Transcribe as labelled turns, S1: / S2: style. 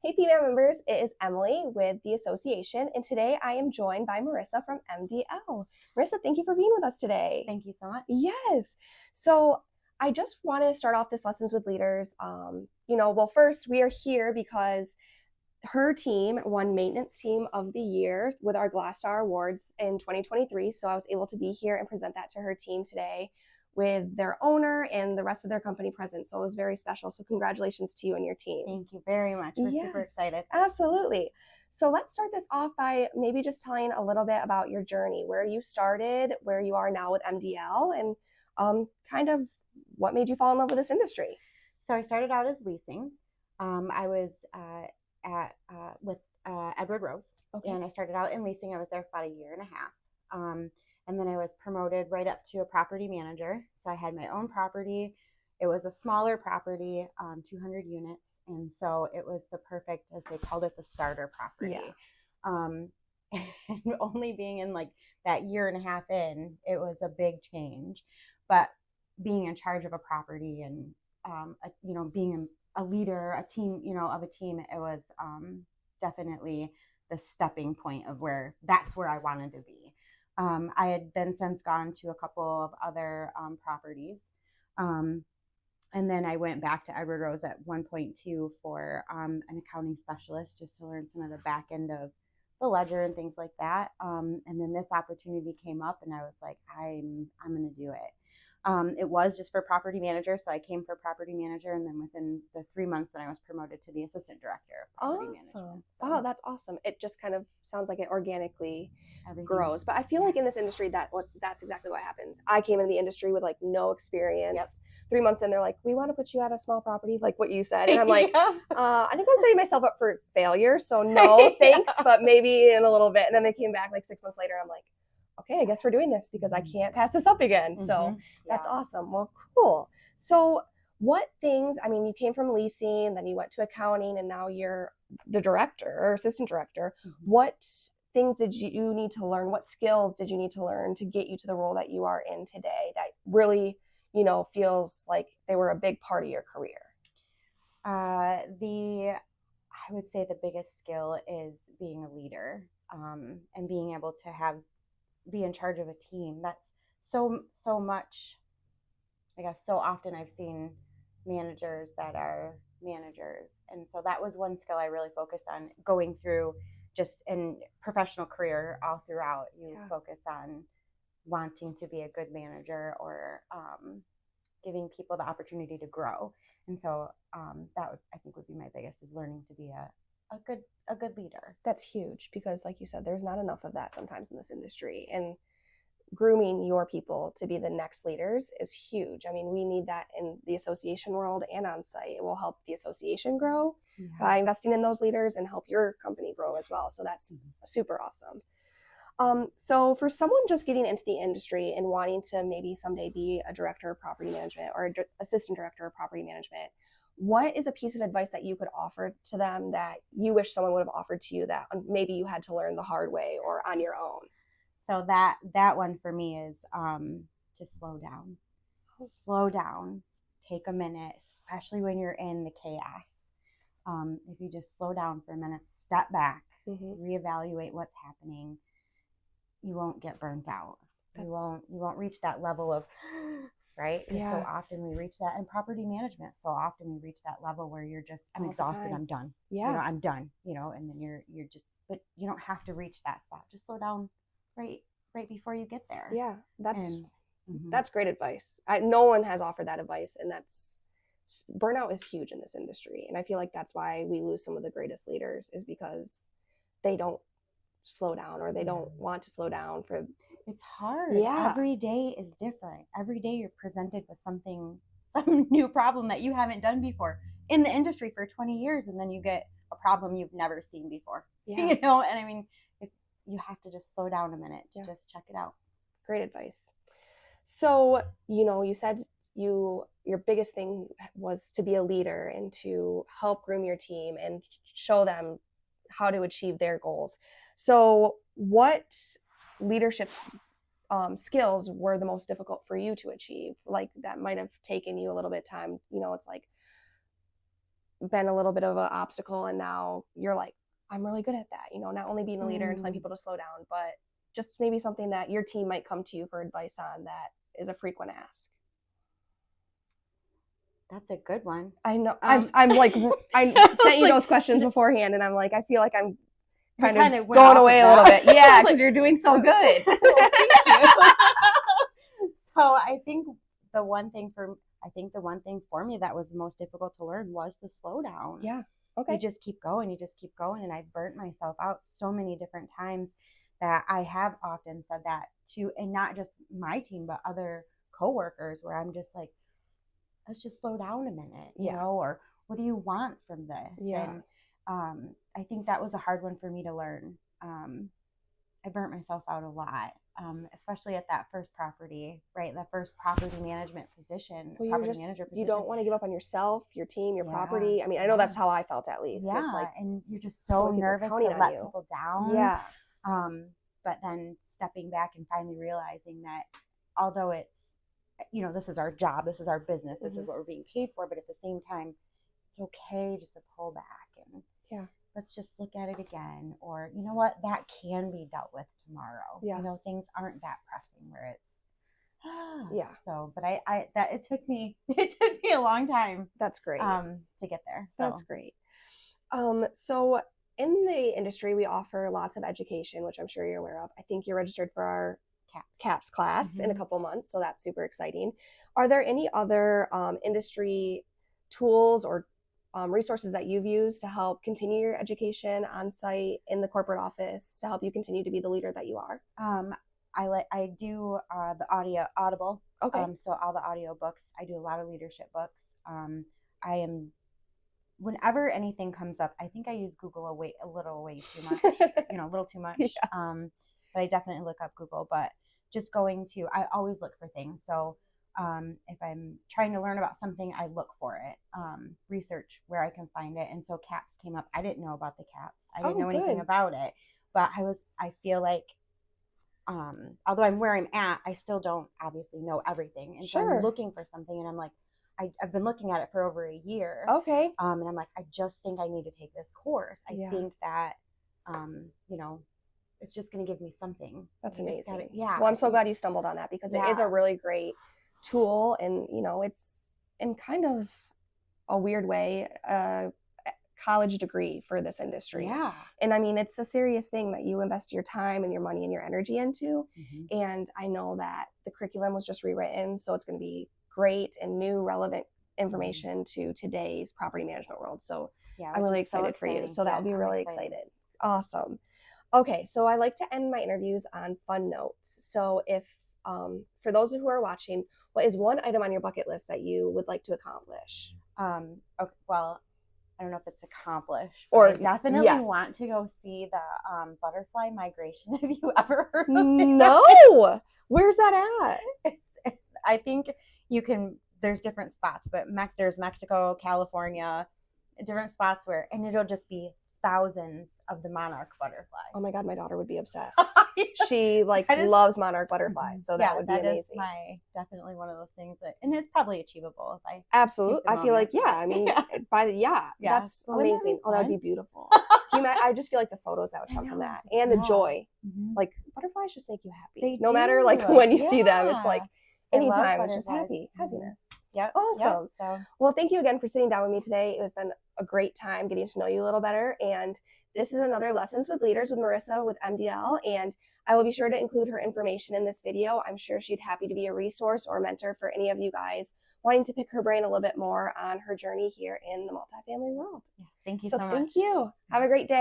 S1: Hey female members, it is Emily with the association, and today I am joined by Marisa from MDL. Marisa, thank you for being with us today.
S2: Thank you so much.
S1: Yes. So I just want to start off this Lessons with Leaders. Well, first we are here because her team won Maintenance Team of the Year with our Glass Star Awards in 2023. So I was able to be here and present that to her team today with their owner and the rest of their company present. So it was very special. So congratulations to you and your team.
S2: Thank you very much. We're super excited.
S1: Absolutely. So let's start this off by maybe just telling a little bit about your journey, where you started, where you are now with MDL, and kind of what made you fall in love with this industry.
S2: So I started out as leasing. I was with Edward Rose, and I started out in leasing. I was there for about a year and a half. And then I was promoted right up to a property manager. So I had my own property. It was a smaller property, 200 units. And so it was the perfect, as they called it, the starter property. And only being in like that year and a half in, it was a big change. But being in charge of a property and, being a leader, a team, of a team, it was definitely the stepping point of that's where I wanted to be. I had then since gone to a couple of other properties. And then I went back to Edward Rose at 1.2 for an accounting specialist, just to learn some of the back end of the ledger and things like that. And then this opportunity came up, and I was like, I'm going to do it. It was just for property manager. So I came for property manager, and then within the 3 months that I was promoted to the assistant director of property management.
S1: So. Wow, that's awesome. It just kind of sounds like it organically grows. But I feel like in this industry, that's exactly what happens. I came into the industry with like no experience. Yep. 3 months in, they're like, we want to put you at a small property, like what you said. And I'm like, I think I'm setting myself up for failure. So no, thanks, but maybe in a little bit. And then they came back like 6 months later. I'm like, okay, I guess we're doing this because I can't pass this up again. So that's awesome. Well, cool. So what things, you came from leasing, then you went to accounting, and now you're the director or assistant director. What things did you need to learn? What skills did you need to learn to get you to the role that you are in today that really, feels like they were a big part of your career?
S2: I would say the biggest skill is being a leader, and being able to be in charge of a team. That's so much, I guess, so often I've seen managers that are managers. And so that was one skill I really focused on going through just in professional career all throughout. You focus on wanting to be a good manager or giving people the opportunity to grow. And so that I think would be my biggest, is learning to be a good leader.
S1: That's huge because, like you said, there's not enough of that sometimes in this industry, and grooming your people to be the next leaders is huge. We need that in the association world and on site. It will help the association grow by investing in those leaders and help your company grow as well. So that's super awesome. So for someone just getting into the industry and wanting to maybe someday be a director of property management or assistant director of property management, what is a piece of advice that you could offer to them that you wish someone would have offered to you that maybe you had to learn the hard way or on your own?
S2: So that one for me is to slow down. Slow down. Take a minute, especially when you're in the chaos. If you just slow down for a minute, step back, reevaluate what's happening, you won't get burnt out. You won't reach that level of right? Because so often we reach that in property management. So often we reach that level where you're just, I'm exhausted, I'm done. I'm done, and then you're just, but you don't have to reach that spot. Just slow down right before you get there.
S1: Yeah, that's great advice. No one has offered that advice, and burnout is huge in this industry. And I feel like that's why we lose some of the greatest leaders, is because they don't slow down, or they don't want to slow down.
S2: It's hard. Every day is different. Every day you're presented with some new problem that you haven't done before in the industry for 20 years, and then you get a problem you've never seen before. And if you have to just slow down a minute to just check it out.
S1: Great advice. So you said your biggest thing was to be a leader and to help groom your team and show them how to achieve their goals. So what leadership skills were the most difficult for you to achieve? Like that might have taken you a little bit of time. It's like been a little bit of an obstacle, and now you're like, I'm really good at that, you know, not only being a leader and telling people to slow down, but just maybe something that your team might come to you for advice on that is a frequent ask?
S2: That's a good one.
S1: I know. I'm like, I sent you those questions beforehand, and I'm like, I feel like I'm kind of going away a little bit. Yeah, because you're doing so good.
S2: Well, thank you. So I think the one thing for me that was most difficult to learn was the slowdown.
S1: Yeah. Okay.
S2: You just keep going. And I've burnt myself out so many different times that I have often said that to, and not just my team, but other coworkers, where I'm just like, let's just slow down a minute, you know, or what do you want from this?
S1: Yeah.
S2: And I think that was a hard one for me to learn. I burnt myself out a lot, especially at that first property, right? That first property management position,
S1: manager position. You don't want to give up on yourself, your team, your property. I mean, I know that's how I felt, at least.
S2: Yeah,
S1: it's like,
S2: and you're just so nervous to let people down.
S1: Yeah.
S2: But then stepping back and finally realizing that although it's, you know, this is our job, this is our business, this is what we're being paid for, but at the same time, it's okay just to pull back and let's just look at it again. Or, you know what, that can be dealt with tomorrow. You know, things aren't that pressing where it's, So, but it took me a long time.
S1: That's great.
S2: To get there. So.
S1: That's great. So in the industry, we offer lots of education, which I'm sure you're aware of. I think you're registered for our CAPS class in a couple months, so that's super exciting. Are there any other industry tools or resources that you've used to help continue your education on site in the corporate office to help you continue to be the leader that you are?
S2: I do the Audible.
S1: Okay.
S2: So all the audio books. I do a lot of leadership books. Whenever anything comes up, I think I use Google a little way too much. You know, a little too much.
S1: Yeah.
S2: But I definitely look up Google. But just I always look for things. So if I'm trying to learn about something, I look for it, research where I can find it. And so CAPS came up. I didn't know about the CAPS. I didn't know anything about it. But I feel like, although I'm where I'm at, I still don't obviously know everything. And so I'm looking for something, and I'm like, I've been looking at it for over a year.
S1: Okay.
S2: And I'm like, I just think I need to take this course. I think that, you know, it's just going to give me something.
S1: That's amazing.
S2: Well,
S1: I'm so glad you stumbled on that, because it is a really great tool, and, you know, it's in kind of a weird way, college degree for this industry.
S2: Yeah.
S1: And I mean, it's a serious thing that you invest your time and your money and your energy into. And I know that the curriculum was just rewritten, so it's going to be great and new, relevant information to today's property management world. So I'm really excited for you. So that'll be really excited. Awesome. Okay, so I like to end my interviews on fun notes. So if for those who are watching, what is one item on your bucket list that you would like to accomplish?
S2: Okay, well, I don't know if it's accomplished, or I definitely want to go see the butterfly migration. Have you ever heard of it?
S1: No. Where's that at?
S2: I think you can. There's different spots, but there's Mexico, California, different spots and it'll just be thousands of the monarch butterflies.
S1: Oh my God, my daughter would be obsessed. She loves monarch butterflies, so that would be amazing.
S2: Is definitely one of those things and it's probably achievable if I
S1: absolutely. I feel like I mean, that's amazing. That would be beautiful. I just feel like the photos that would come from that, and the joy. Like, butterflies just make you happy. No matter like when you see them, it's like anytime it's just happiness.
S2: Yeah.
S1: Awesome.
S2: So,
S1: well, thank you again for sitting down with me today. It has been a great time getting to know you a little better. And this is another Lessons with Leaders with Marisa with MDL. And I will be sure to include her information in this video. I'm sure she'd happy to be a resource or mentor for any of you guys wanting to pick her brain a little bit more on her journey here in the multifamily world.
S2: Yes, thank you so much.
S1: Thank you. Have a great day.